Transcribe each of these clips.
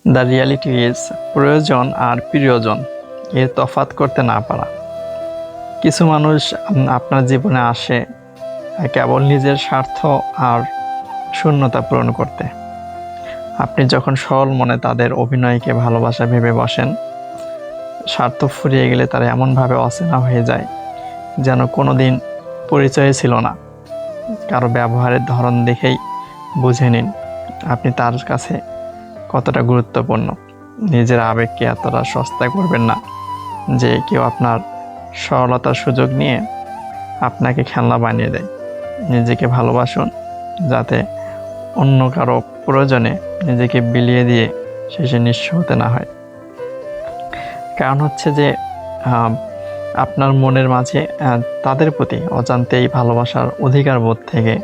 The reality is প্রয়োজন আর প্রিয়জন এর তফাৎ করতে না পারা। কিছু মানুষ আপনার জীবনে আসে কেবল নিজের স্বার্থ আর শূন্যতা পূরণ করতে। আপনি যখন সরল মনে তাদের অভিনয়কে ভালোবাসা ভেবে বসেন, স্বার্থ ফুরিয়ে গেলে তারা এমনভাবে অচেনা হয়ে যায় যেন কোনো দিন পরিচয় ছিল না। কারো ব্যবহারের ধরন দেখেই বুঝে নিন আপনি তার কাছে কতটা গুরুত্বপূর্ণ। নিজের আবেগকে এতটা সস্তা করবেন না যে কেউ আপনার সরলতার সুযোগ নিয়ে আপনাকে খেলনা বানিয়ে দেয়। নিজেকে ভালোবাসুন যাতে অন্য কারো প্রয়োজনে নিজেকে বিলিয়ে দিয়ে শেষে নিঃস্ব হতে না হয়। কারণ হচ্ছে যে আপনার মনের মাঝে তাদের প্রতি অজান্তেই ভালোবাসার অধিকার বোধ থেকে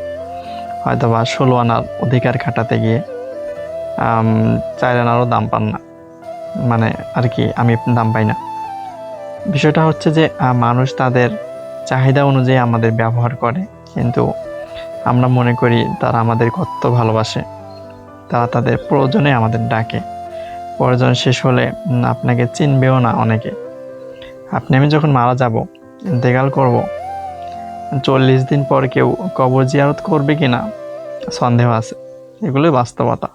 হয়তোবা 16 আনার অধিকার খাটাতে গিয়ে 4 আনারও দাম পান না, মানে আর কি আমি দাম পাই না। বিষয়টা হচ্ছে যে মানুষ তাদের চাহিদা অনুযায়ী আমাদের ব্যবহার করে, কিন্তু আমরা মনে করি তারা আমাদের কত ভালোবাসে। তারা তাদের প্রয়োজনে আমাদের ডাকে, প্রয়োজন শেষ হলে আপনাকে চিনবেও না অনেকে। আমি যখন মারা যাব, ইন্তেকাল করব, 40 দিন পর কেউ কবর জিয়ারত করবে কিনা সন্দেহ আছে। এগুলোই বাস্তবতা।